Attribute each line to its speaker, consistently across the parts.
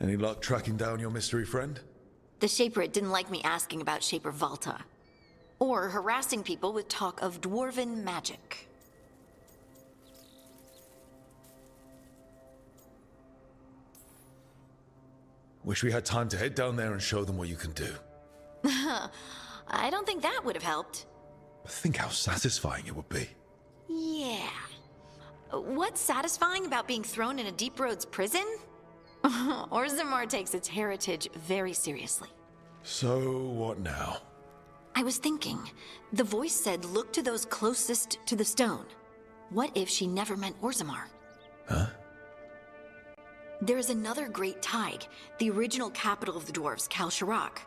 Speaker 1: Any luck tracking down your mystery friend?
Speaker 2: The Shaper didn't like me asking about Shaper Valta. Or harassing people with talk of dwarven magic.
Speaker 1: Wish we had time to head down there and show them what you can do.
Speaker 2: I don't think that would have helped.
Speaker 1: Think how satisfying it would be.
Speaker 2: Yeah. What's satisfying about being thrown in a Deep Roads prison? Orzammar takes its heritage very seriously.
Speaker 1: So, what now?
Speaker 2: I was thinking, the voice said look to those closest to the stone. What if she never meant Orzammar?
Speaker 1: Huh?
Speaker 2: There is another great tide, the original capital of the dwarves, Kal Shirak.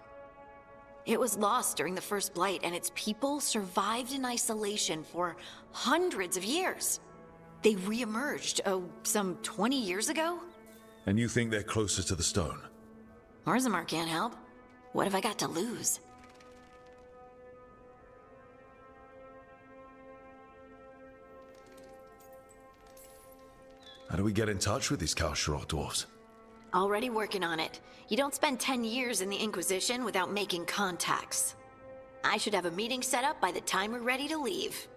Speaker 2: It was lost during the First Blight, and its people survived in isolation for hundreds of years. They re-emerged, some 20 years ago?
Speaker 1: And you think they're closer to the stone?
Speaker 2: Orzammar can't help. What have I got to lose?
Speaker 1: How do we get in touch with these Kal Shirak dwarves?
Speaker 2: Already working on it. You don't spend 10 years in the Inquisition without making contacts. I should have a meeting set up by the time we're ready to leave.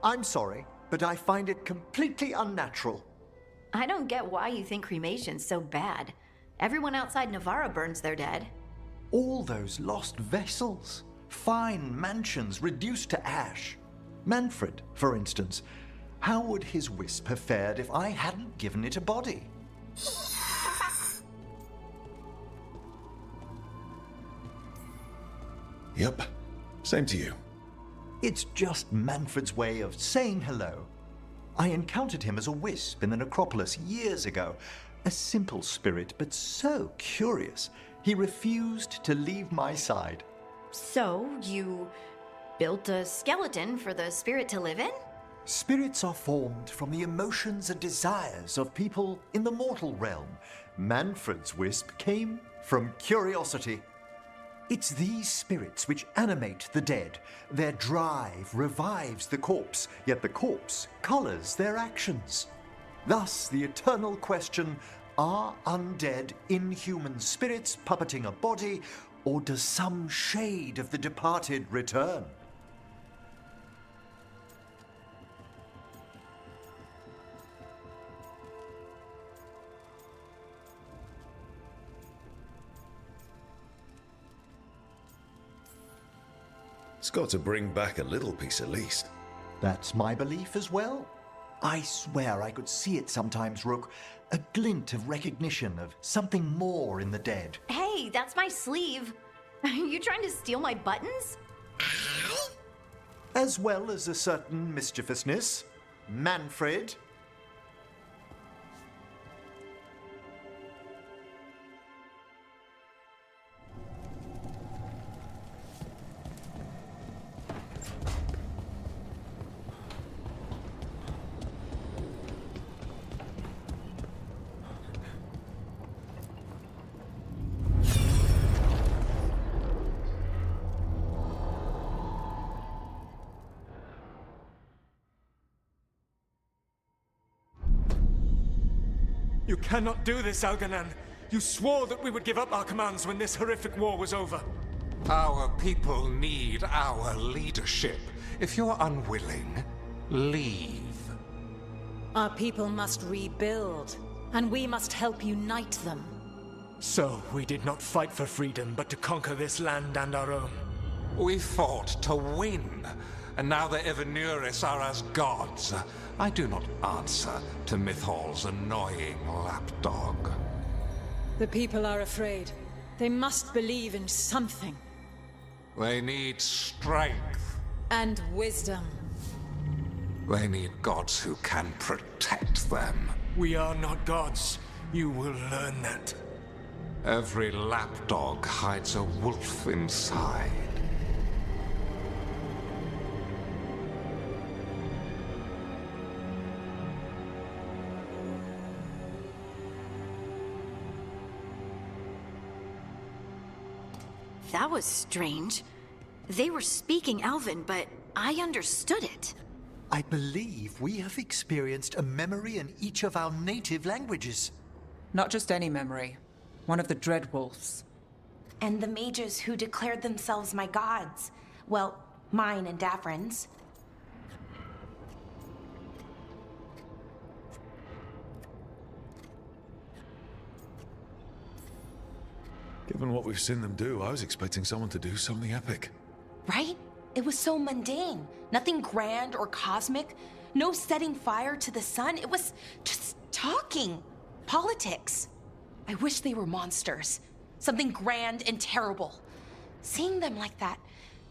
Speaker 3: I'm sorry, but I find it completely unnatural.
Speaker 2: I don't get why you think cremation's so bad. Everyone outside Navarra burns their dead.
Speaker 3: All those lost vessels, fine mansions reduced to ash. Manfred, for instance, how would his wisp have fared if I hadn't given it a body?
Speaker 1: Yep. Same to you.
Speaker 3: It's just Manfred's way of saying hello. I encountered him as a wisp in the necropolis years ago. A simple spirit, but so curious. He refused to leave my side.
Speaker 2: So, you built a skeleton for the spirit to live in?
Speaker 3: Spirits are formed from the emotions and desires of people in the mortal realm. Manfred's wisp came from curiosity. It's these spirits which animate the dead. Their drive revives the corpse, yet the corpse colors their actions. Thus, the eternal question, are undead, inhuman spirits puppeting a body, or does some shade of the departed return?
Speaker 1: It's got to bring back a little piece at least.
Speaker 3: That's my belief as well. I swear I could see it sometimes, Rook. A glint of recognition of something more in the dead.
Speaker 2: Hey, that's my sleeve. Are you trying to steal my buttons?
Speaker 3: As well as a certain mischievousness. Manfred.
Speaker 4: You cannot do this, Algernon. You swore that we would give up our commands when this horrific war was over.
Speaker 5: Our people need our leadership. If you're unwilling, leave.
Speaker 6: Our people must rebuild, and we must help unite them.
Speaker 4: So, we did not fight for freedom, but to conquer this land and our own.
Speaker 5: We fought to win, and now the Evanuris are as gods. I do not answer to Mythal's annoying lapdog.
Speaker 6: The people are afraid. They must believe in something.
Speaker 5: They need strength.
Speaker 6: And wisdom.
Speaker 5: They need gods who can protect them.
Speaker 4: We are not gods. You will learn that.
Speaker 5: Every lapdog hides a wolf inside.
Speaker 2: That was strange. They were speaking Elven, but I understood it.
Speaker 3: I believe we have experienced a memory in each of our native languages.
Speaker 7: Not just any memory. One of the Dreadwolves.
Speaker 8: And the mages who declared themselves my gods. Well, mine and Davrin's.
Speaker 1: Given what we've seen them do, I was expecting someone to do something epic.
Speaker 8: Right? It was so mundane. Nothing grand or cosmic. No setting fire to the sun. It was just talking. Politics. I wish they were monsters. Something grand and terrible. Seeing them like that,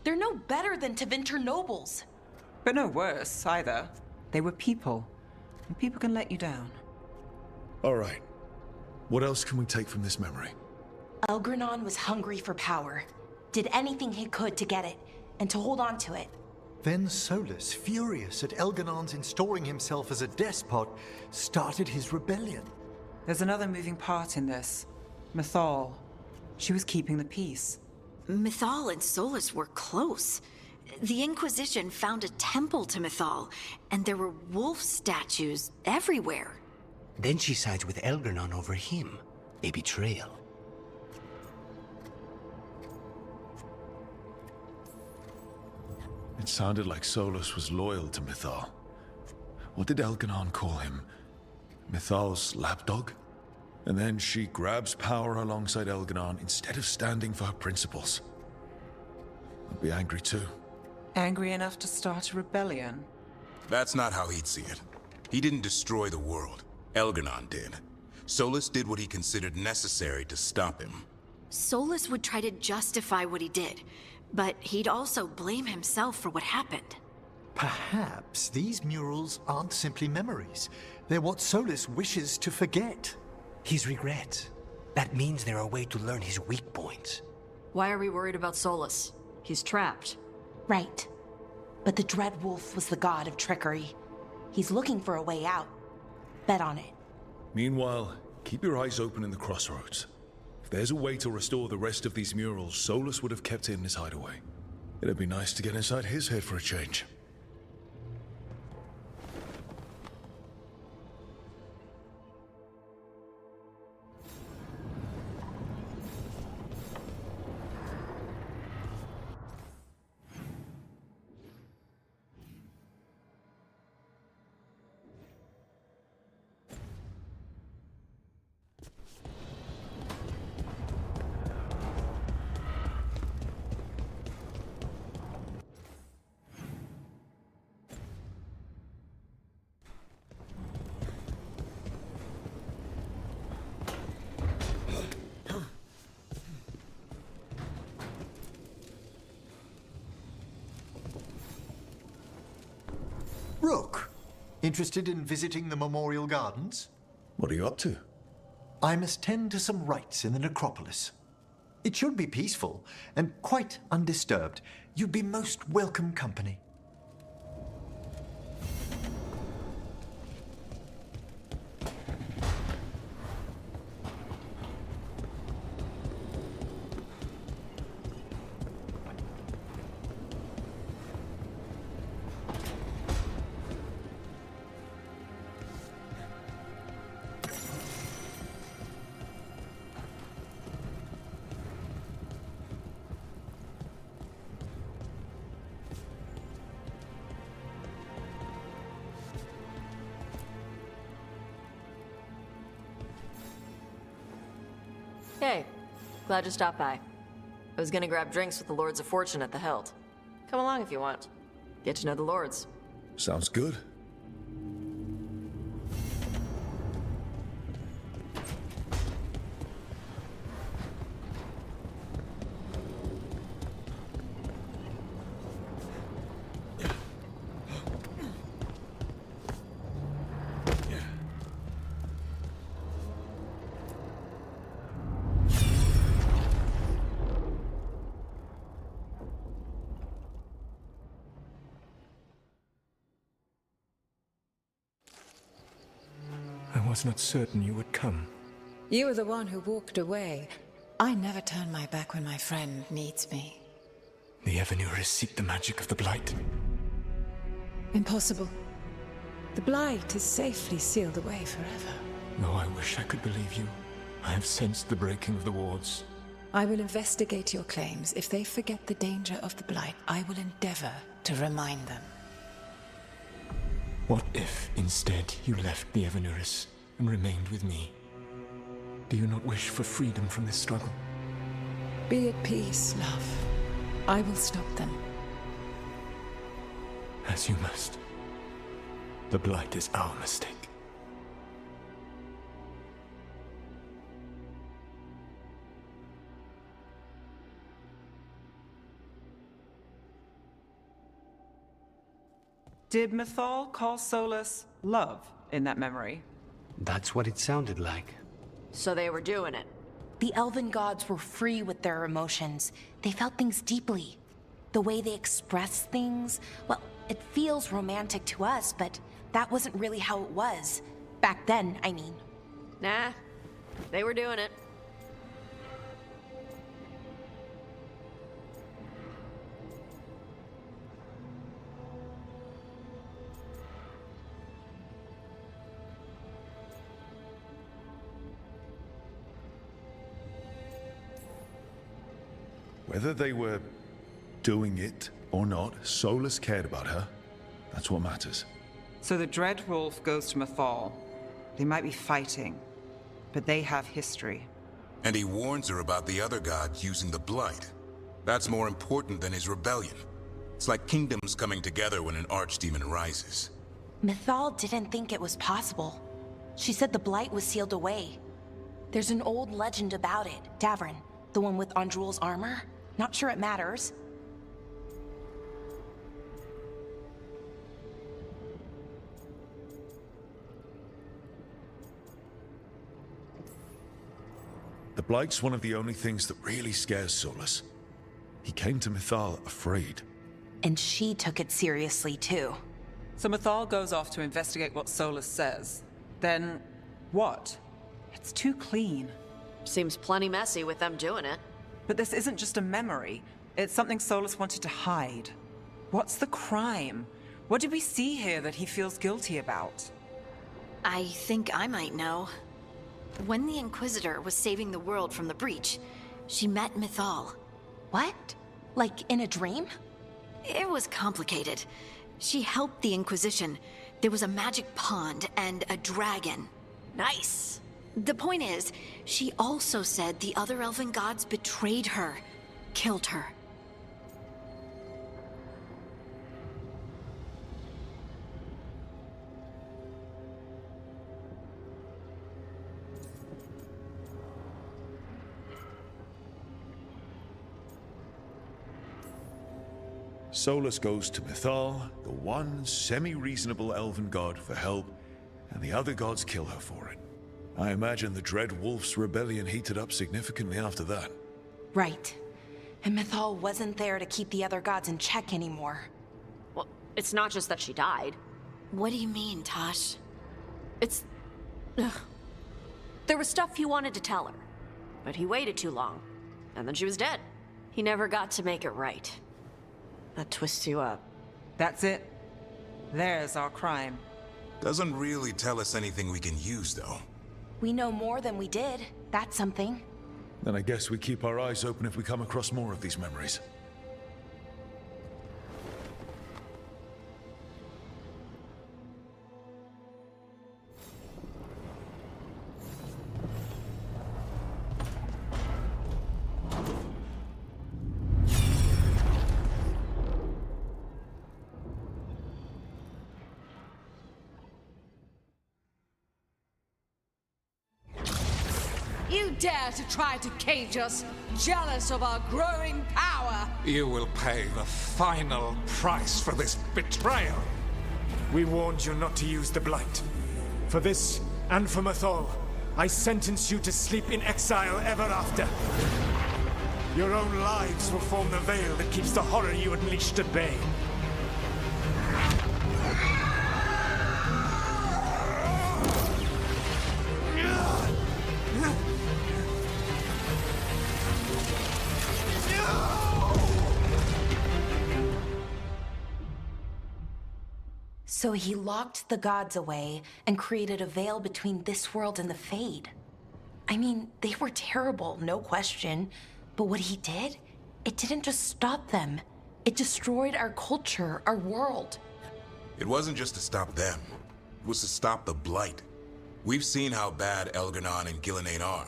Speaker 8: they're no better than Tevinter nobles.
Speaker 7: But no worse, either. They were people. And people can let you down.
Speaker 1: All right. What else can we take from this memory?
Speaker 8: Elgranon was hungry for power. Did anything he could to get it, and to hold on to it.
Speaker 3: Then Solus, furious at Elganon's installing himself as a despot, started his rebellion.
Speaker 7: There's another moving part in this. Mythal. She was keeping the peace.
Speaker 2: Mythal and Solus were close. The Inquisition found a temple to Mythal, and there were wolf statues everywhere.
Speaker 9: Then she sides with Elgranon over him. A betrayal.
Speaker 1: It sounded like Solus was loyal to Mythal. What did Elganon call him? Mythal's lapdog? And then she grabs power alongside Elganon instead of standing for her principles. I'd be angry too.
Speaker 7: Angry enough to start a rebellion?
Speaker 10: That's not how he'd see it. He didn't destroy the world. Elganon did. Solus did what he considered necessary to stop him.
Speaker 2: Solus would try to justify what he did, but he'd also blame himself for what happened.
Speaker 3: Perhaps these murals aren't simply memories. They're what Solus wishes to forget.
Speaker 9: His regrets. That means they're a way to learn his weak points.
Speaker 11: Why are we worried about Solus? He's trapped.
Speaker 8: Right. But the Dreadwolf was the god of trickery. He's looking for a way out. Bet on it.
Speaker 1: Meanwhile, keep your eyes open in the crossroads. If there's a way to restore the rest of these murals, Solus would have kept it in his hideaway. It'd be nice to get inside his head for a change.
Speaker 3: Rook, interested in visiting the Memorial Gardens?
Speaker 1: What are you up to?
Speaker 3: I must tend to some rites in the necropolis. It should be peaceful and quite undisturbed. You'd be most welcome company.
Speaker 11: Hey, glad you stopped by. I was gonna grab drinks with the Lords of Fortune at the Hilt. Come along if you want. Get to know the Lords.
Speaker 1: Sounds good.
Speaker 4: was not certain you would come.
Speaker 6: You were the one who walked away. I never turn my back when my friend needs me.
Speaker 4: The Evanurus seek the magic of the Blight.
Speaker 6: Impossible. The Blight is safely sealed away forever.
Speaker 4: Though I wish I could believe you. I have sensed the breaking of the wards.
Speaker 6: I will investigate your claims. If they forget the danger of the Blight, I will endeavor to remind them.
Speaker 4: What if, instead, you left the Evanurus and remained with me? Do you not wish for freedom from this struggle?
Speaker 6: Be at peace, love. I will stop them.
Speaker 4: As you must. The Blight is our mistake.
Speaker 7: Did Mythal call Solus love in that memory?
Speaker 9: That's what it sounded like.
Speaker 11: So they were doing it.
Speaker 8: The elven gods were free with their emotions. They felt things deeply. The way they expressed things, well, it feels romantic to us, but that wasn't really how it was. Back then, I mean.
Speaker 11: Nah, they were doing it.
Speaker 1: Whether they were doing it or not, Solus cared about her. That's what matters.
Speaker 7: So the Dread Wolf goes to Mythal. They might be fighting, but they have history.
Speaker 10: And he warns her about the other gods using the Blight. That's more important than his rebellion. It's like kingdoms coming together when an archdemon rises.
Speaker 8: Mythal didn't think it was possible. She said the Blight was sealed away. There's an old legend about it. Davrin, the one with Andrul's armor. Not sure it matters.
Speaker 1: The Blight's one of the only things that really scares Solus. He came to Mythal afraid.
Speaker 8: And she took it seriously, too.
Speaker 7: So Mythal goes off to investigate what Solus says. Then, what? It's too clean.
Speaker 11: Seems plenty messy with them doing it.
Speaker 7: But this isn't just a memory. It's something Solus wanted to hide. What's the crime? What did we see here that he feels guilty about?
Speaker 2: I think I might know. When the Inquisitor was saving the world from the breach, she met Mythal.
Speaker 8: What? Like in a dream?
Speaker 2: It was complicated. She helped the Inquisition. There was a magic pond and a dragon.
Speaker 11: Nice.
Speaker 2: The point is, she also said the other elven gods betrayed her, killed her.
Speaker 1: Solus goes to Mythal, the one semi-reasonable elven god, for help, and the other gods kill her for it. I imagine the Dread Wolf's rebellion heated up significantly after that.
Speaker 8: Right. And Mythal wasn't there to keep the other gods in check anymore.
Speaker 11: Well, it's not just that she died.
Speaker 2: What do you mean, Tosh?
Speaker 11: It's... Ugh. There was stuff he wanted to tell her, but he waited too long, and then she was dead. He never got to make it right. That twists you up.
Speaker 7: That's it. There's our crime.
Speaker 10: Doesn't really tell us anything we can use, though.
Speaker 8: We know more than we did. That's something.
Speaker 1: Then I guess we keep our eyes open if we come across more of these memories.
Speaker 12: You dare to try to cage us, jealous of our growing power!
Speaker 5: You will pay the final price for this betrayal.
Speaker 4: We warned you not to use the Blight. For this, and for Mythal, I sentence you to sleep in exile ever after. Your own lives will form the veil that keeps the horror you unleashed at bay.
Speaker 8: So he locked the gods away and created a veil between this world and the Fade. I mean, they were terrible, no question. But what he did, it didn't just stop them. It destroyed our culture, our world.
Speaker 10: It wasn't just to stop them. It was to stop the Blight. We've seen how bad Elganon and Gillenane are.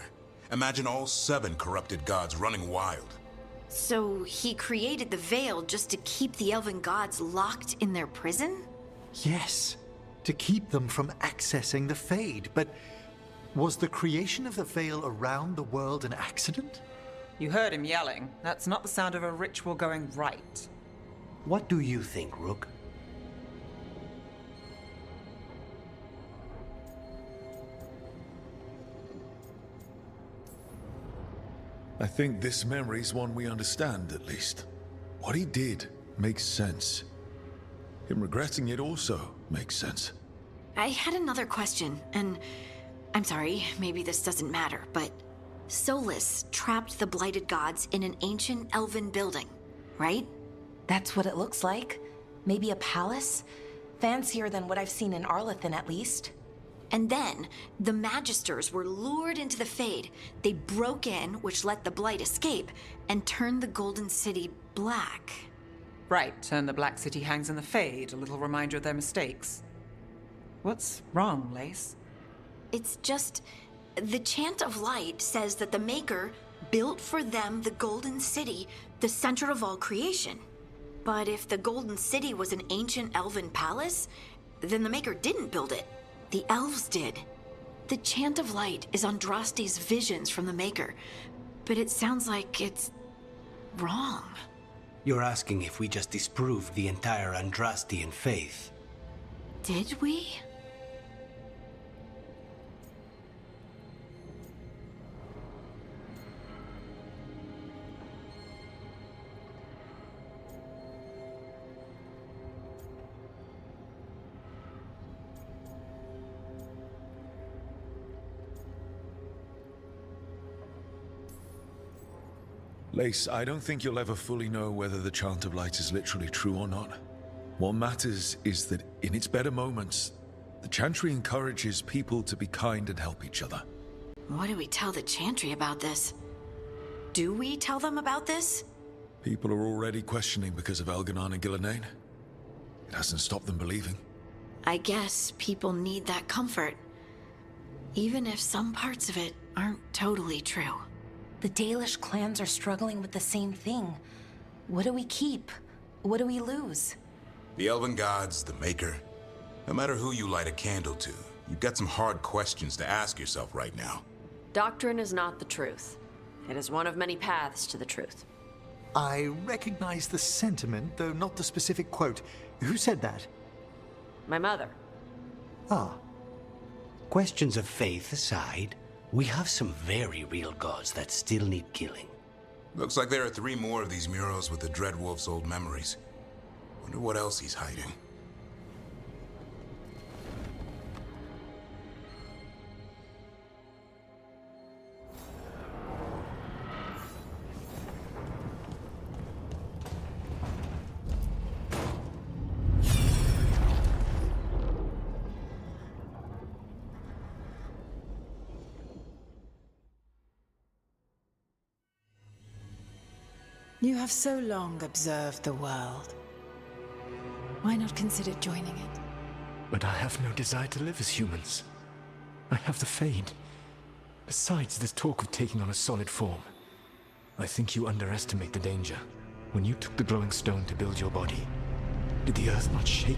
Speaker 10: Imagine all 7 corrupted gods running wild.
Speaker 2: So he created the Veil just to keep the elven gods locked in their prison?
Speaker 3: Yes, to keep them from accessing the Fade. But was the creation of the Veil around the world an accident?
Speaker 7: You heard him yelling. That's not the sound of a ritual going right.
Speaker 9: What do you think, Rook?
Speaker 1: I think this memory's one we understand, at least. What he did makes sense. Him regretting it also makes sense.
Speaker 2: I had another question, and I'm sorry, maybe this doesn't matter, but Solus trapped the blighted gods in an ancient elven building, right?
Speaker 8: That's what it looks like. Maybe a palace? Fancier than what I've seen in Arlethan, at least.
Speaker 2: And then, the Magisters were lured into the Fade. They broke in, which let the Blight escape, and turned the Golden City black.
Speaker 7: Right, and the Black City hangs in the Fade, a little reminder of their mistakes. What's wrong, Lace?
Speaker 2: It's just... the Chant of Light says that the Maker built for them the Golden City, the center of all creation. But if the Golden City was an ancient elven palace, then the Maker didn't build it. The elves did. The Chant of Light is Andraste's visions from the Maker, but it sounds like it's wrong.
Speaker 9: You're asking if we just disproved the entire Andrastian faith.
Speaker 2: Did we?
Speaker 1: Lace, I don't think you'll ever fully know whether the Chant of Light is literally true or not. What matters is that in its better moments, the Chantry encourages people to be kind and help each other.
Speaker 2: What do we tell the Chantry about this? Do we tell them about this?
Speaker 1: People are already questioning because of Elganon and Gillenane. It hasn't stopped them believing.
Speaker 2: I guess people need that comfort, even if some parts of it aren't totally true.
Speaker 8: The Dalish clans are struggling with the same thing. What do we keep? What do we lose?
Speaker 10: The Elven Gods, the Maker. No matter who you light a candle to, you've got some hard questions to ask yourself right now.
Speaker 11: Doctrine is not the truth. It is one of many paths to the truth.
Speaker 3: I recognize the sentiment, though not the specific quote. Who said that?
Speaker 11: My mother.
Speaker 3: Ah.
Speaker 9: Questions of faith aside, we have some very real gods that still need killing.
Speaker 10: Looks like there are 3 more of these murals with the Dreadwolf's old memories. Wonder what else he's hiding.
Speaker 6: You have so long observed the world. Why not consider joining it?
Speaker 4: But I have no desire to live as humans. I have the Fade. Besides, this talk of taking on a solid form. I think you underestimate the danger. When you took the glowing stone to build your body, did the earth not shake?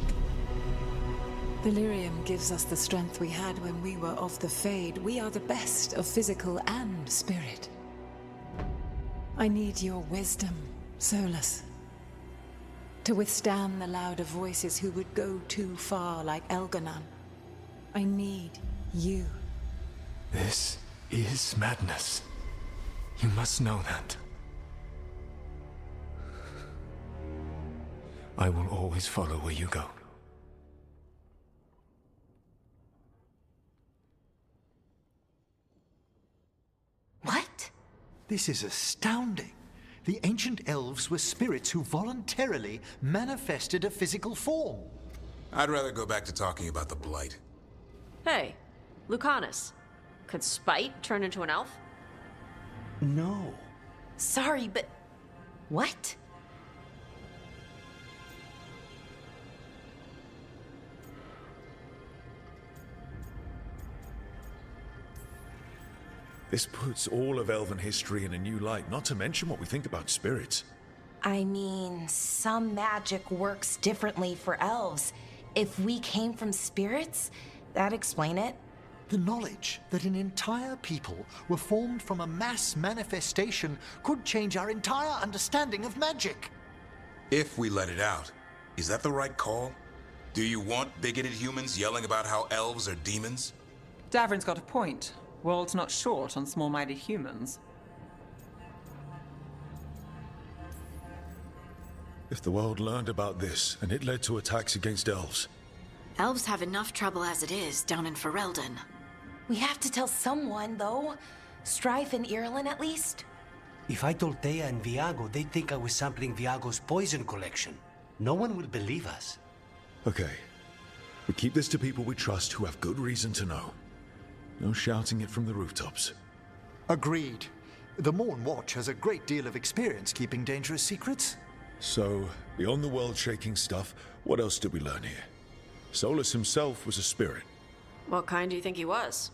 Speaker 6: Delirium gives us the strength we had when we were of the Fade. We are the best of physical and spirit. I need your wisdom, Solus. To withstand the louder voices who would go too far like Elganon. I need you.
Speaker 4: This is madness. You must know that. I will always follow where you go.
Speaker 3: What? This is astounding. The ancient elves were spirits who voluntarily manifested a physical form.
Speaker 10: I'd rather go back to talking about the Blight.
Speaker 11: Hey, Lucanus. Could Spite turn into an elf?
Speaker 9: No.
Speaker 8: Sorry, but... What?
Speaker 1: This puts all of elven history in a new light, not to mention what we think about spirits.
Speaker 8: I mean, some magic works differently for elves. If we came from spirits, that'd explain it.
Speaker 3: The knowledge that an entire people were formed from a mass manifestation could change our entire understanding of magic.
Speaker 10: If we let it out, is that the right call? Do you want bigoted humans yelling about how elves are demons?
Speaker 7: Davrin's got a point. World's not short on small-minded humans.
Speaker 1: If the world learned about this, and it led to attacks against elves.
Speaker 2: Elves have enough trouble as it is down in Ferelden.
Speaker 8: We have to tell someone, though. Strife and Irulan, at least.
Speaker 9: If I told Thea and Viago, they'd think I was sampling Viago's poison collection. No one will believe us.
Speaker 1: Okay. We keep this to people we trust who have good reason to know. No shouting it from the rooftops.
Speaker 3: Agreed. The Morn Watch has a great deal of experience keeping dangerous secrets.
Speaker 1: So, beyond the world-shaking stuff, what else did we learn here? Solus himself was a spirit.
Speaker 11: What kind do you think he was?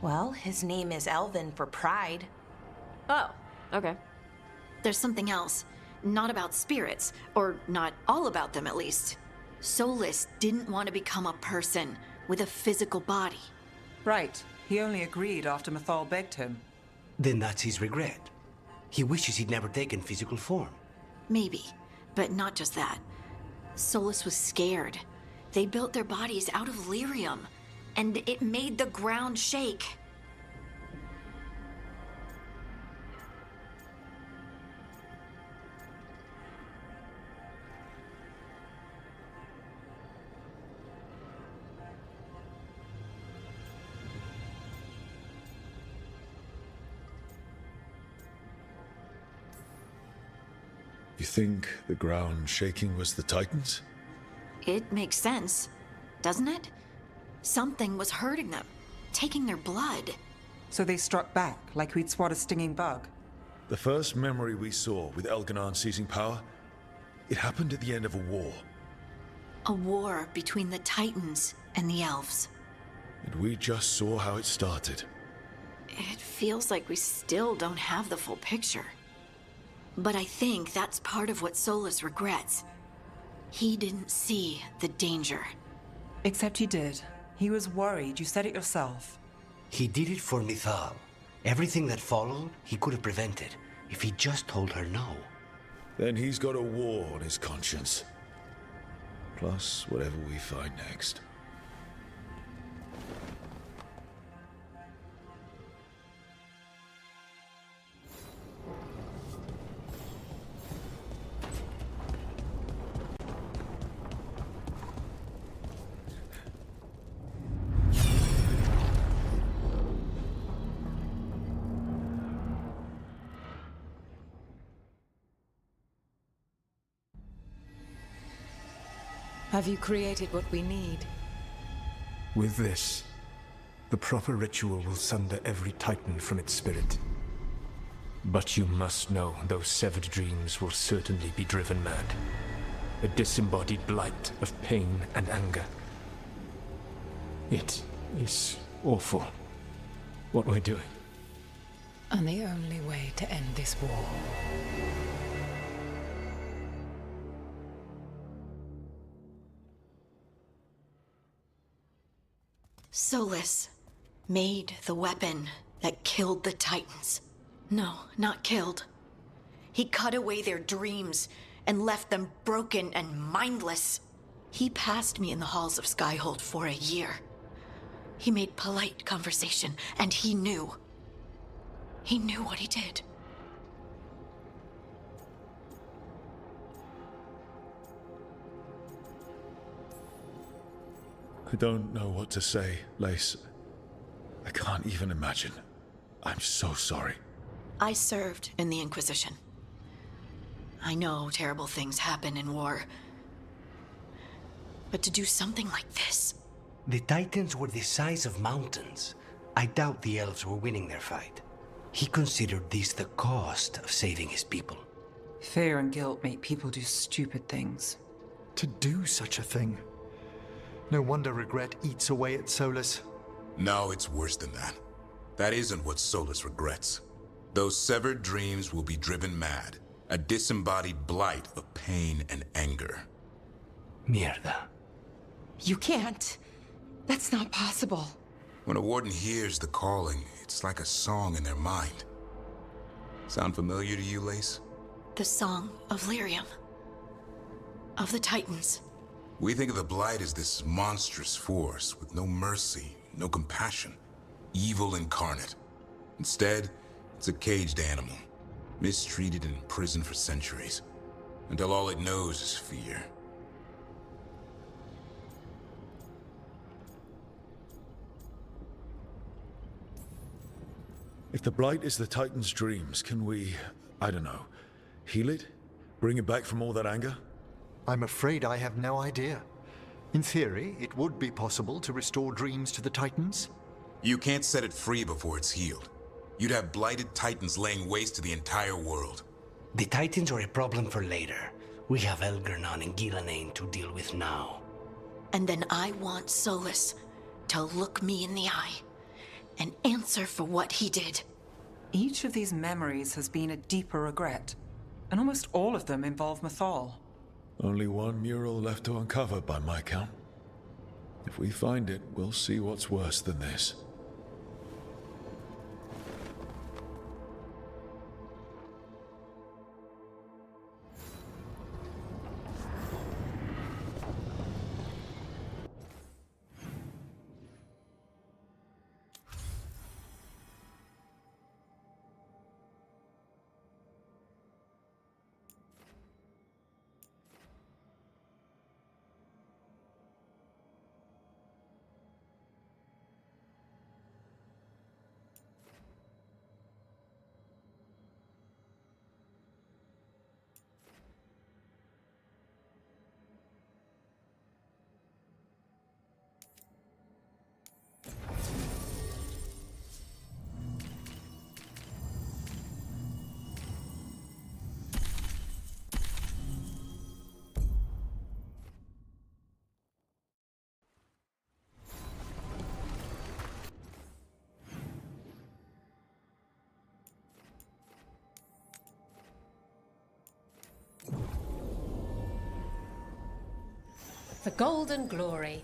Speaker 8: Well, his name is Elven for pride.
Speaker 11: Oh, okay.
Speaker 2: There's something else. Not about spirits, or not all about them at least. Solus didn't want to become a person with a physical body.
Speaker 7: Right. He only agreed after Mythal begged him.
Speaker 9: Then that's his regret. He wishes he'd never taken physical form.
Speaker 2: Maybe, but not just that. Solus was scared. They built their bodies out of lyrium, and it made the ground shake.
Speaker 1: You think the ground shaking was the Titans?
Speaker 2: It makes sense, doesn't it? Something was hurting them, taking their blood.
Speaker 7: So they struck back, like we'd swat a stinging bug.
Speaker 1: The first memory we saw with Elganon seizing power, it happened at the end of a war.
Speaker 2: A war between the Titans and the Elves.
Speaker 1: And we just saw how it started.
Speaker 2: It feels like we still don't have the full picture. But I think that's part of what Solus regrets. He didn't see the danger.
Speaker 7: Except he did. He was worried. You said it yourself.
Speaker 9: He did it for Mythal. Everything that followed, he could have prevented, if he just told her no.
Speaker 1: Then he's got a war on his conscience. Plus, whatever we find next.
Speaker 6: Have you created what we need?
Speaker 4: With this, the proper ritual will sunder every Titan from its spirit. But you must know those severed dreams will certainly be driven mad. A disembodied blight of pain and anger. It is awful what we're doing.
Speaker 6: And the only way to end this war.
Speaker 2: Solus made the weapon that killed the Titans. No, not killed. He cut away their dreams and left them broken and mindless. He passed me in the halls of Skyhold for a year. He made polite conversation, and he knew. He knew what he did.
Speaker 1: I don't know what to say, Lace. I can't even imagine. I'm so sorry.
Speaker 2: I served in the Inquisition. I know terrible things happen in war. But to do something like this...
Speaker 9: The Titans were the size of mountains. I doubt the elves were winning their fight. He considered this the cost of saving his people.
Speaker 7: Fear and guilt make people do stupid things.
Speaker 3: To do such a thing. No wonder regret eats away at Solus.
Speaker 10: No, it's worse than that. That isn't what Solus regrets. Those severed dreams will be driven mad. A disembodied blight of pain and anger.
Speaker 9: Mierda.
Speaker 8: You can't. That's not possible.
Speaker 10: When a warden hears the calling, it's like a song in their mind. Sound familiar to you, Lace?
Speaker 2: The song of Lyrium. Of the Titans.
Speaker 10: We think of the Blight as this monstrous force with no mercy, no compassion. Evil incarnate. Instead, it's a caged animal. Mistreated and imprisoned for centuries. Until all it knows is fear.
Speaker 1: If the Blight is the Titan's dreams, can we, I don't know, heal it? Bring it back from all that anger?
Speaker 3: I'm afraid I have no idea. In theory, it would be possible to restore dreams to the Titans.
Speaker 10: You can't set it free before it's healed. You'd have blighted Titans laying waste to the entire world.
Speaker 9: The Titans are a problem for later. We have Elgernon and Ghilanane to deal with now.
Speaker 2: And then I want Solus to look me in the eye and answer for what he did.
Speaker 7: Each of these memories has been a deeper regret, and almost all of them involve Mythal.
Speaker 1: Only one mural left to uncover by my count. If we find it, we'll see what's worse than this.
Speaker 13: The golden glory.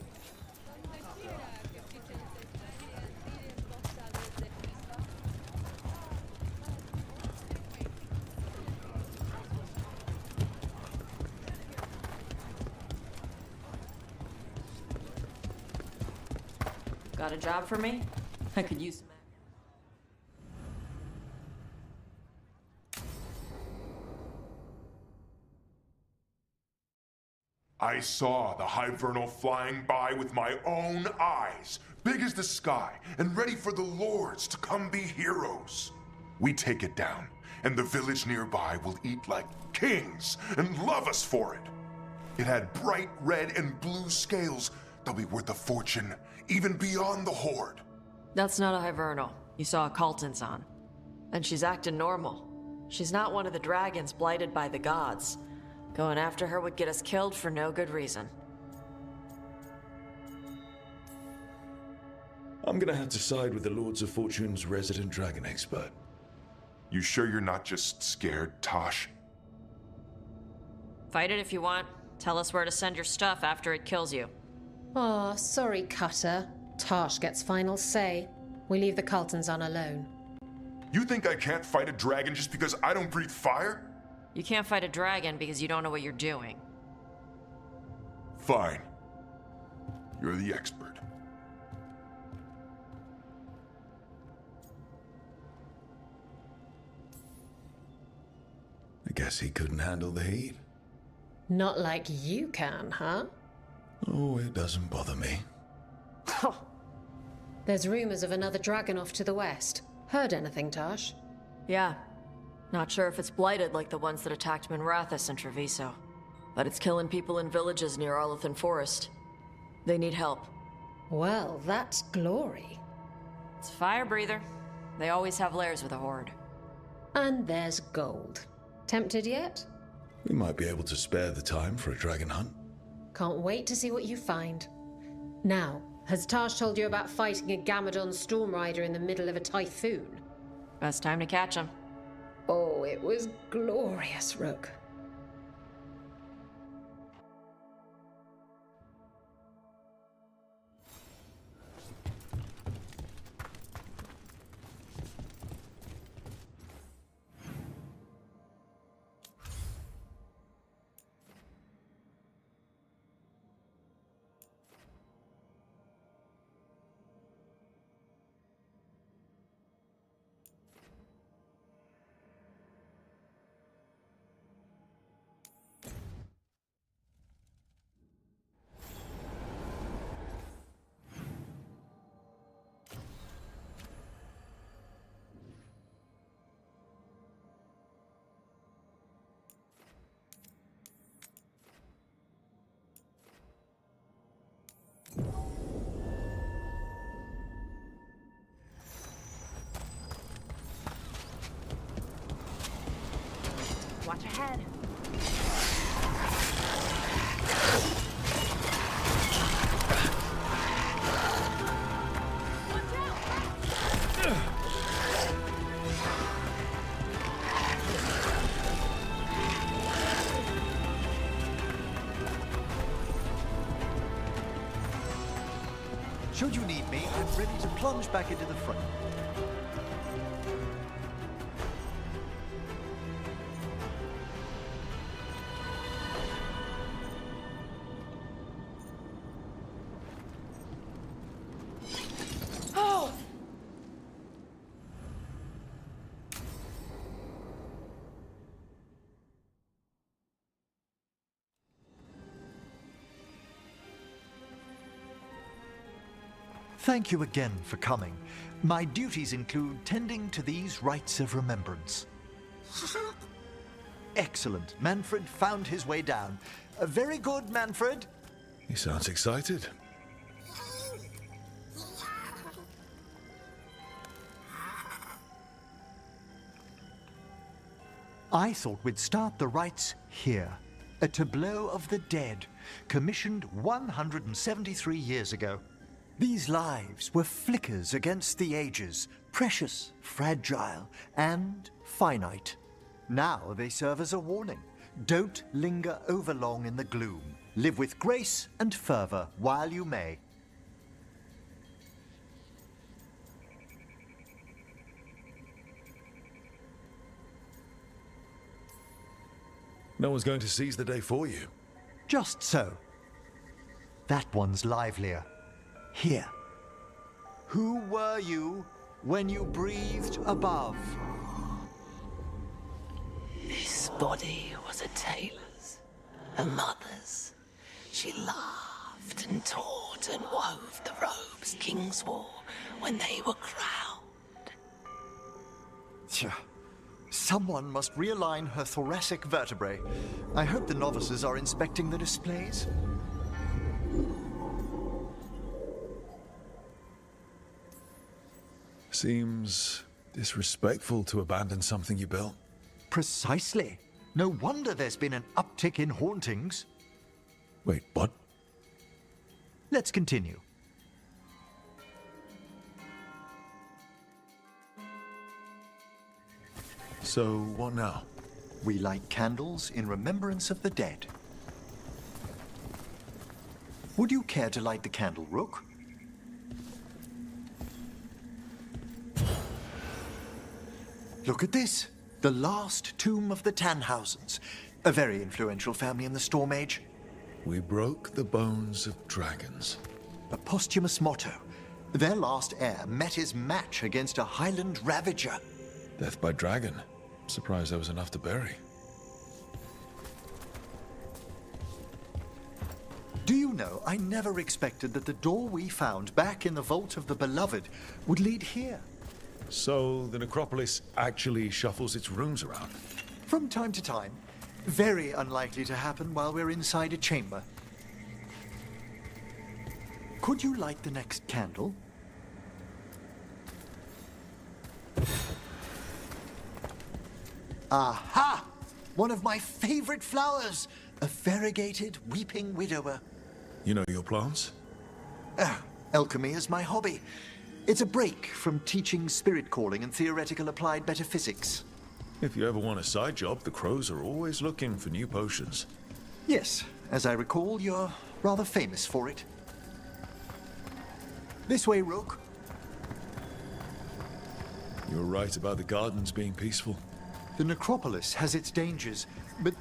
Speaker 11: Got a job for me? I could use some.
Speaker 14: I saw the Hivernal flying by with my own eyes, big as the sky, and ready for the lords to come be heroes. We take it down, and the village nearby will eat like kings and love us for it. It had bright red and blue scales. They'll be worth a fortune, even beyond the Horde.
Speaker 11: That's not a Hivernal. You saw a Calton's on. And she's acting normal. She's not one of the dragons blighted by the gods. Going after her would get us killed for no good reason.
Speaker 1: I'm gonna have to side with the Lords of Fortune's resident dragon expert.
Speaker 14: You sure you're not just scared, Tosh?
Speaker 11: Fight it if you want. Tell us where to send your stuff after it kills you.
Speaker 13: Aw, sorry, Cutter. Tosh gets final say. We leave the Caltons on alone.
Speaker 14: You think I can't fight a dragon just because I don't breathe fire?
Speaker 11: You can't fight a dragon because you don't know what you're doing.
Speaker 14: Fine. You're the expert.
Speaker 1: I guess he couldn't handle the heat.
Speaker 13: Not like you can, huh?
Speaker 1: Oh, it doesn't bother me.
Speaker 13: There's rumors of another dragon off to the west. Heard anything, Tosh?
Speaker 11: Yeah. Not sure if it's blighted like the ones that attacked Minrathous and Treviso.
Speaker 15: but it's killing people in villages near Arlethan Forest. They need help.
Speaker 13: Well, that's glory.
Speaker 11: It's a fire breather. They always have lairs with a horde.
Speaker 13: And there's gold. Tempted yet?
Speaker 1: We might be able to spare the time for a dragon hunt.
Speaker 13: Can't wait to see what you find. Now, has Taj told you about fighting a Gamadon storm rider in the middle of a typhoon?
Speaker 11: Best time to catch him.
Speaker 13: Oh, it was glorious, Rook.
Speaker 11: Watch ahead.
Speaker 3: Should you need me, I'm ready to plunge back into the front. Thank you again for coming. My duties include tending to these rites of remembrance. Excellent. Manfred found his way down. Very good, Manfred.
Speaker 1: He sounds excited.
Speaker 3: I thought we'd start the rites here. A tableau of the dead, commissioned 173 years ago. These lives were flickers against the ages, precious, fragile, and finite. Now they serve as a warning. Don't linger overlong in the gloom. Live with grace and fervor while you may.
Speaker 1: No one's going to seize the day for you.
Speaker 3: Just so. That one's livelier. Here. Who were you when you breathed above?
Speaker 16: This body was a tailor's, a mother's. She laughed and taught and wove the robes kings wore when they were crowned.
Speaker 3: Tja. Someone must realign her thoracic vertebrae. I hope the novices are inspecting the displays.
Speaker 1: Seems disrespectful to abandon something you built.
Speaker 3: Precisely. No wonder there's been an uptick in hauntings.
Speaker 1: Wait, what?
Speaker 3: Let's continue.
Speaker 1: So, what now?
Speaker 3: We light candles in remembrance of the dead. Would you care to light the candle, Rook? Look at this. The last tomb of the Tannhausens. A very influential family in the Storm Age.
Speaker 1: We broke the bones of dragons.
Speaker 3: A posthumous motto. Their last heir met his match against a Highland Ravager.
Speaker 1: Death by dragon. Surprised there was enough to bury.
Speaker 3: Do you know, I never expected that the door we found back in the Vault of the Beloved would lead here.
Speaker 1: So, the necropolis actually shuffles its rooms around?
Speaker 3: From time to time. very unlikely to happen while we're inside a chamber. Could you light the next candle? Aha! One of my favorite flowers! A variegated weeping widower.
Speaker 1: You know your plants?
Speaker 3: Alchemy is my hobby. It's a break from teaching spirit calling and theoretical applied metaphysics.
Speaker 1: If you ever want a side job, the crows are always looking for new potions.
Speaker 3: Yes, as I recall, you're rather famous for it. This way, Rook.
Speaker 1: You're right about the gardens being peaceful.
Speaker 3: The necropolis has its dangers, but...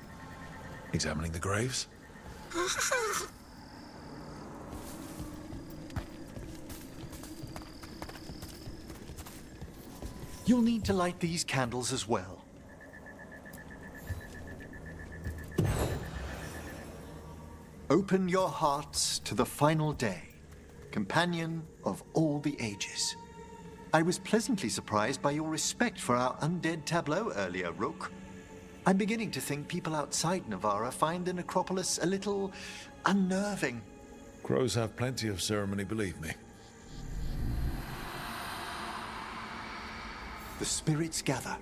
Speaker 1: Examining the graves?
Speaker 3: You'll need to light these candles as well. Open your hearts to the final day, companion of all the ages. I was pleasantly surprised by your respect for our undead tableau earlier, Rook. I'm beginning to think people outside Navarra find the necropolis a little unnerving.
Speaker 1: Crows have plenty of ceremony, believe me.
Speaker 3: The spirits gather.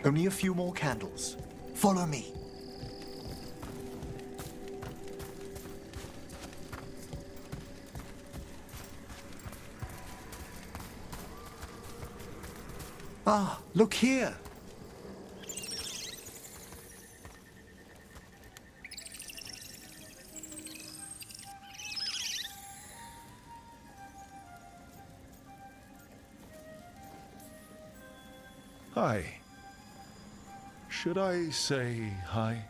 Speaker 3: Only a few more candles. Follow me. Ah, look here.
Speaker 1: Hi. Should I say hi?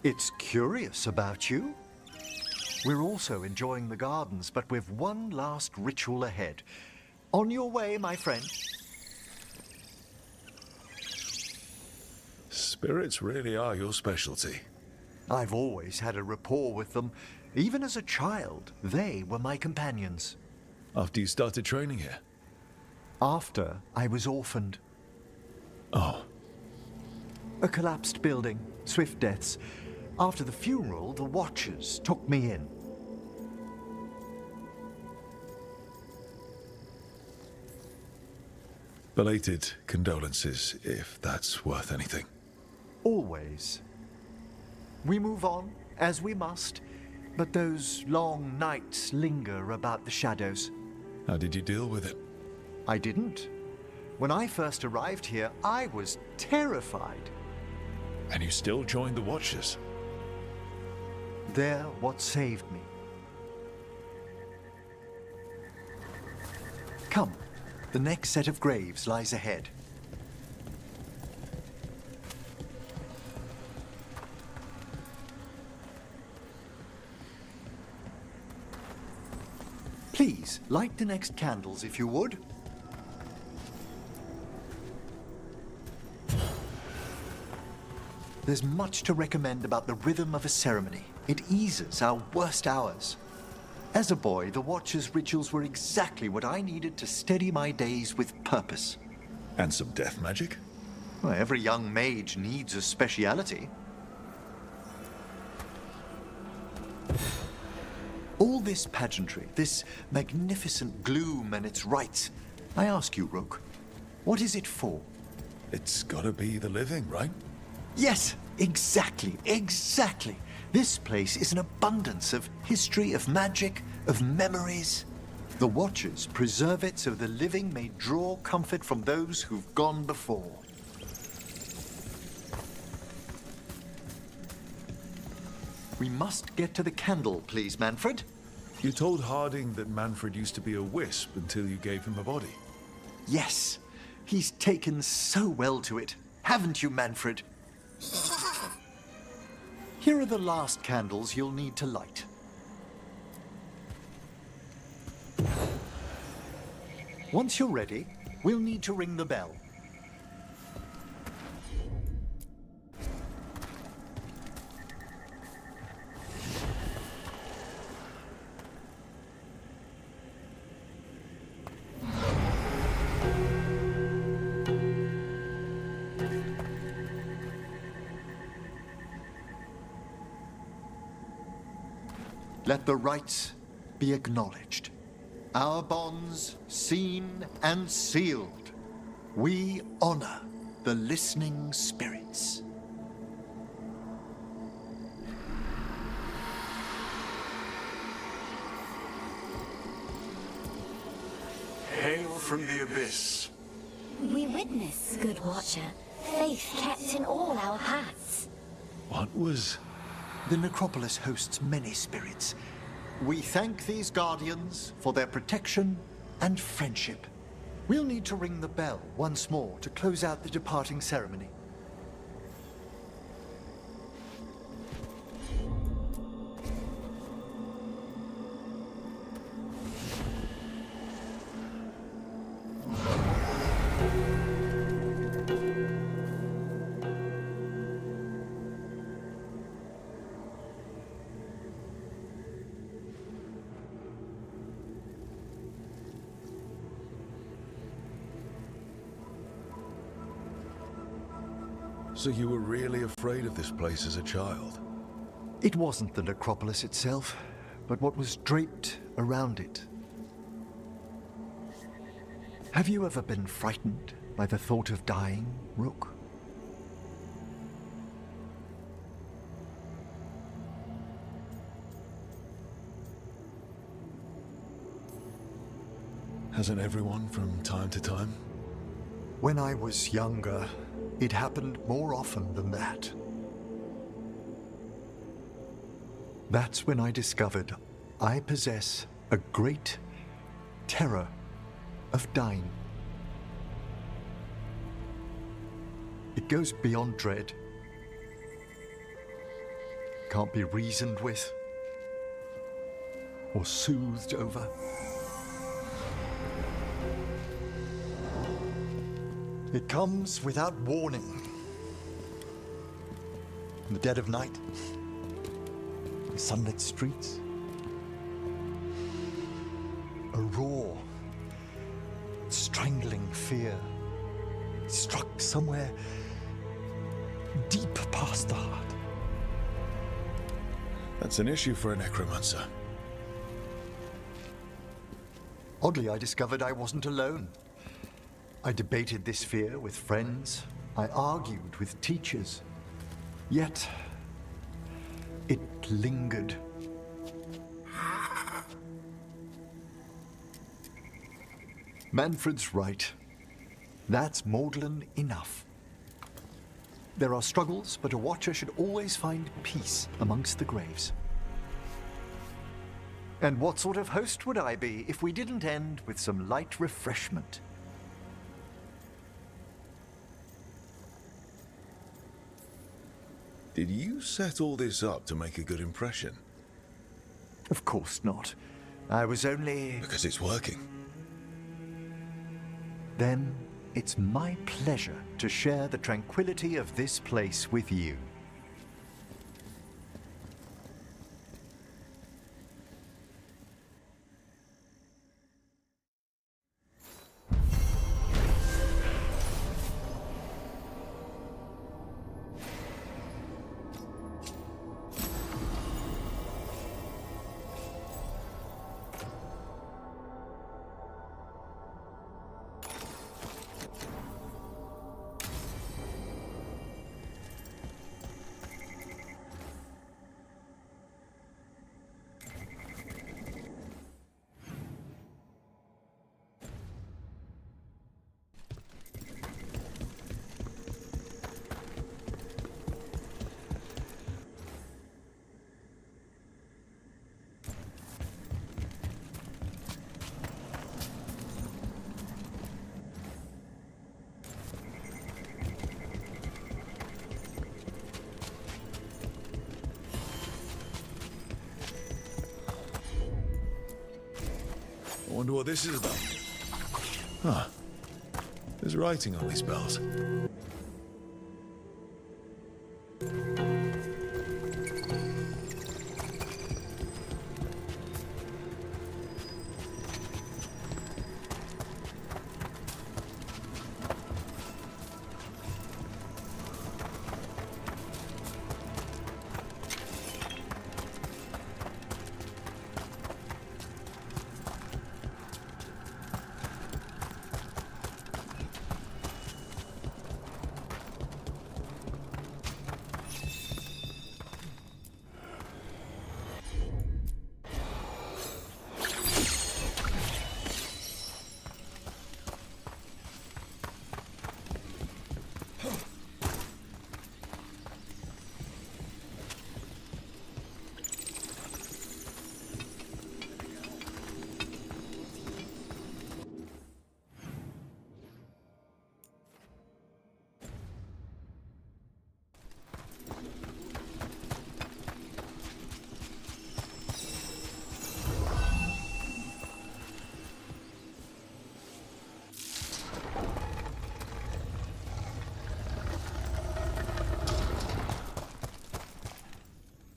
Speaker 3: It's curious about you. We're also enjoying the gardens, but with one last ritual ahead. On your way, my friend.
Speaker 1: Spirits really are your specialty.
Speaker 3: I've always had a rapport with them. Even as a child, they were my companions.
Speaker 1: After you started training here?
Speaker 3: After I was orphaned.
Speaker 1: Oh.
Speaker 3: A collapsed building, swift deaths. After the funeral, the Watchers took me in.
Speaker 1: Belated condolences, if that's worth anything.
Speaker 3: Always. We move on, as we must, but those long nights linger about the shadows.
Speaker 1: How did you deal with it?
Speaker 3: I didn't. When I first arrived here, I was terrified.
Speaker 1: And you still joined the Watchers?
Speaker 3: They're what saved me. Come, the next set of graves lies ahead. Please, light the next candles if you would. There's much to recommend about the rhythm of a ceremony. It eases our worst hours. As a boy, the Watcher's rituals were exactly what I needed to steady my days with purpose.
Speaker 1: And some death magic?
Speaker 3: Well, every young mage needs a speciality. All this pageantry, this magnificent gloom and its rites, I ask you, Rook, what is it for?
Speaker 1: It's gotta be the living, right?
Speaker 3: Yes, exactly, exactly. This place is an abundance of history, of magic, of memories. The Watchers preserve it so the living may draw comfort from those who've gone before. We must get to the candle, please, Manfred.
Speaker 1: You told Harding that Manfred used to be a wisp until you gave him a body.
Speaker 3: Yes, he's taken so well to it. Haven't you, Manfred? Here are the last candles you'll need to light. Once you're ready, we'll need to ring the bell. Let the rites be acknowledged. Our bonds seen and sealed. We honor the listening spirits.
Speaker 14: Hail from the abyss.
Speaker 17: We witness, good watcher, faith kept in all our paths.
Speaker 1: What was...
Speaker 3: The necropolis hosts many spirits. We thank these guardians for their protection and friendship. We'll need to ring the bell once more to close out the departing ceremony.
Speaker 1: So you were really afraid of this place as a child?
Speaker 3: It wasn't the necropolis itself, but what was draped around it. Have you ever been frightened by the thought of dying, Rook?
Speaker 1: Hasn't everyone from time to time?
Speaker 3: When I was younger, it happened more often than that. That's when I discovered I possess a great terror of dying. It goes beyond dread. Can't be reasoned with or soothed over. It comes without warning. In the dead of night, in sunlit streets, a raw, strangling fear struck somewhere deep past the heart.
Speaker 1: That's an issue for a necromancer.
Speaker 3: Oddly, I discovered I wasn't alone. I debated this fear with friends. I argued with teachers. Yet, it lingered. Manfred's right. That's maudlin enough. There are struggles, but a watcher should always find peace amongst the graves. And what sort of host would I be if we didn't end with some light refreshment?
Speaker 1: Did you set all this up to make a good impression?
Speaker 3: Of course not. I was only...
Speaker 1: Because it's working.
Speaker 3: Then it's my pleasure to share the tranquility of this place with you.
Speaker 1: I wonder what this is about. Huh. There's writing on these bells.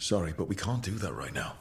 Speaker 1: Sorry, but we can't do that right now.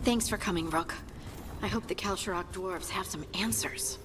Speaker 2: Thanks for coming, Rook. I hope the Kalsharok dwarves have some answers.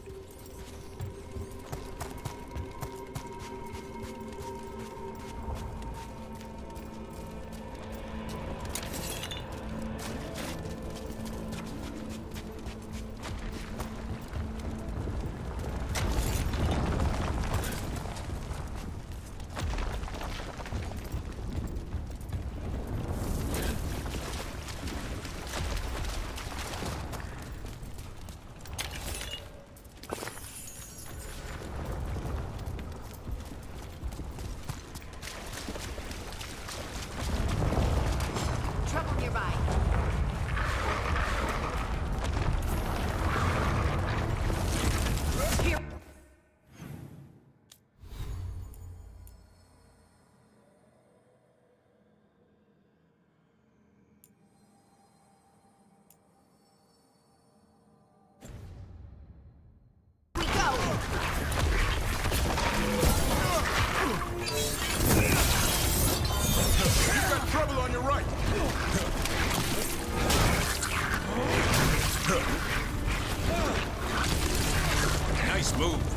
Speaker 10: Nice move.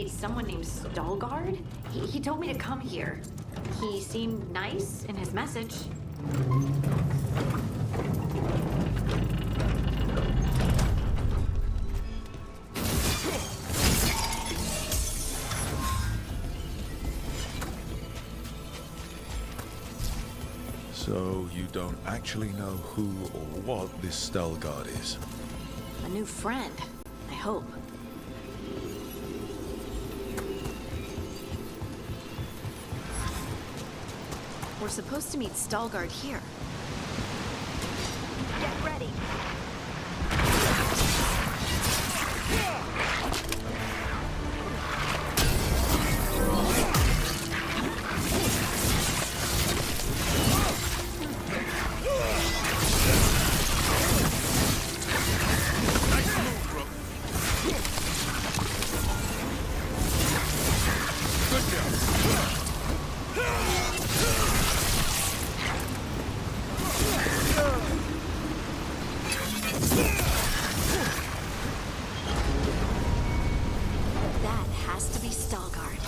Speaker 2: someone named Veilguard. He told me to come here. He seemed nice in his message.
Speaker 1: So you don't actually know who or what this Veilguard is?
Speaker 2: A new friend, I hope. We're supposed to meet Veilguard here. Get ready. That has to be Veilguard.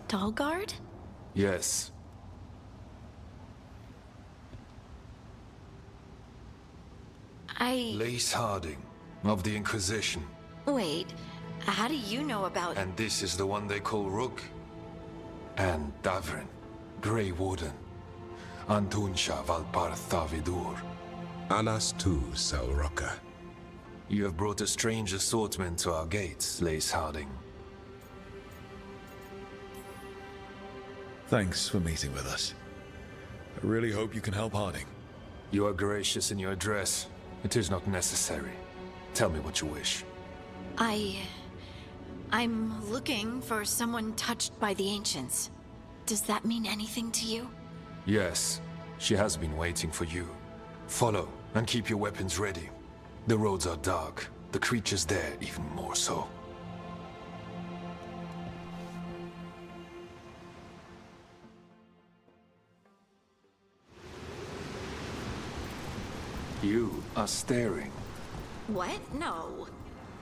Speaker 2: Veilguard?
Speaker 18: Yes. Lace Harding, of the Inquisition.
Speaker 2: Wait, how do you know about...
Speaker 18: And this is the one they call Rook. And Davrin, Grey Warden. Antunsha Valpartha Vidur.
Speaker 10: Anas tu, Salroka.
Speaker 18: You have brought a strange assortment to our gates, Lace Harding.
Speaker 1: Thanks for meeting with us. I really hope you can help Harding.
Speaker 18: You are gracious in your address. It is not necessary. Tell me what you wish.
Speaker 2: I'm looking for someone touched by the Ancients. Does that mean anything to you?
Speaker 18: Yes, she has been waiting for you. Follow, and keep your weapons ready. The roads are dark, the creatures there even more so. You are staring.
Speaker 2: What? No.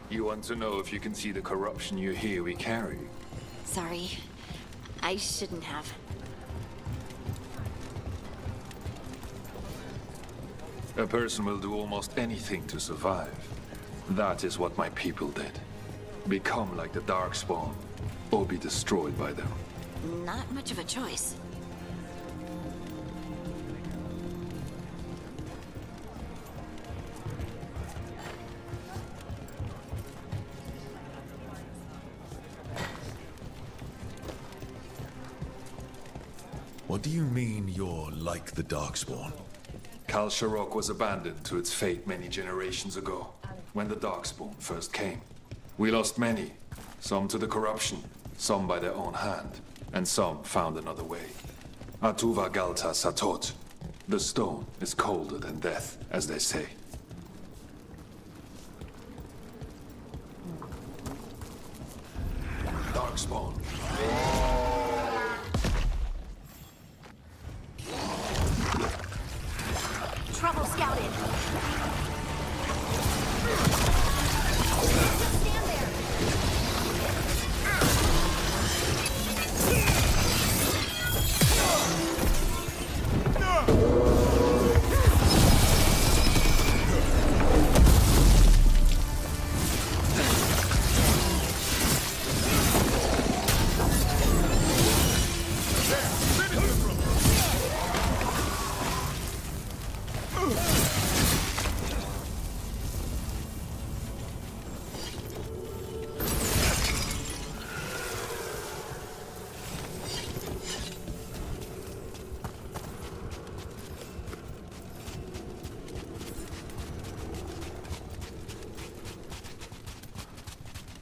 Speaker 18: You want to know if you can see the corruption you hear we carry?
Speaker 2: Sorry. I shouldn't have.
Speaker 18: A person will do almost anything to survive. That is what my people did. Become like the Darkspawn, or be destroyed by them.
Speaker 2: Not much of a choice.
Speaker 1: What do you mean you're like the Darkspawn?
Speaker 18: Kal Sharok was abandoned to its fate many generations ago, when the Darkspawn first came. We lost many, some to the corruption, some by their own hand, and some found another way. Atuva Galta Satot. The stone is colder than death, as they say. Darkspawn.
Speaker 2: Trouble scouted. Stand there.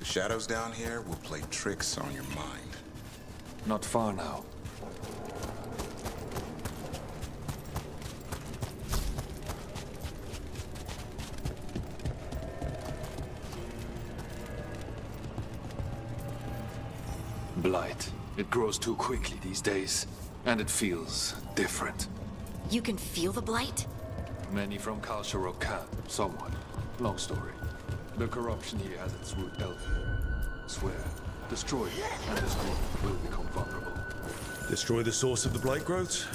Speaker 10: Shadows down here will play tricks on your mind.
Speaker 18: Not far now. Blight. It grows too quickly these days, and it feels different.
Speaker 2: You can feel the blight?
Speaker 18: Many from Kalsharok can, somewhat. Long story. The corruption here has its root elsewhere. Swear, destroy it, and this group will become vulnerable.
Speaker 1: Destroy the source of the blight growths?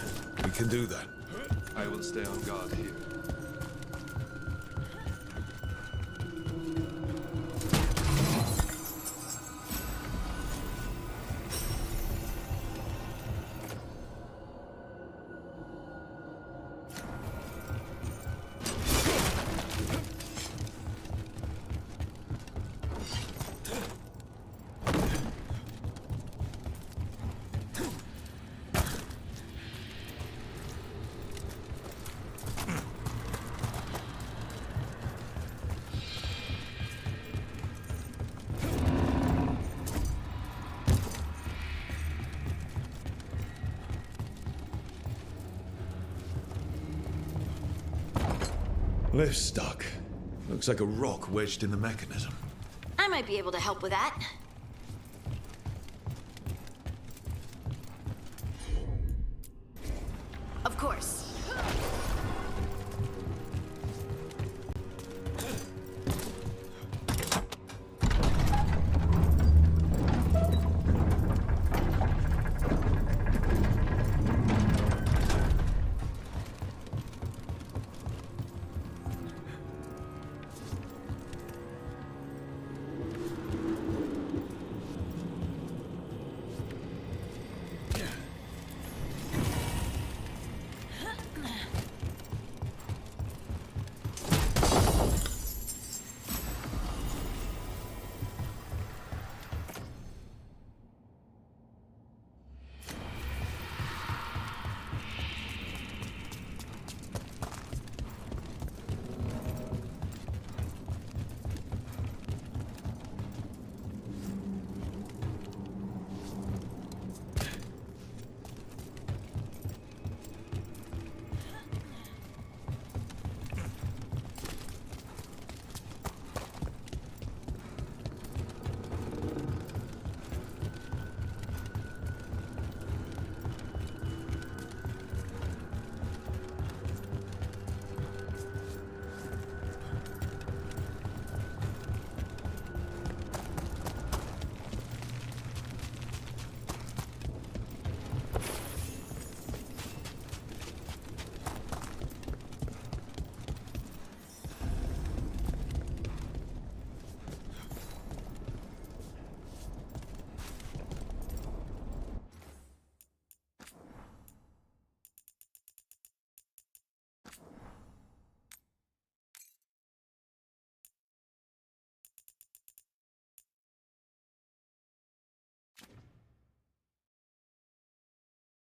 Speaker 1: We can do that.
Speaker 18: I will stay on guard here.
Speaker 1: Lift's stuck. Looks like a rock wedged in the mechanism.
Speaker 2: I might be able to help with that. Of course.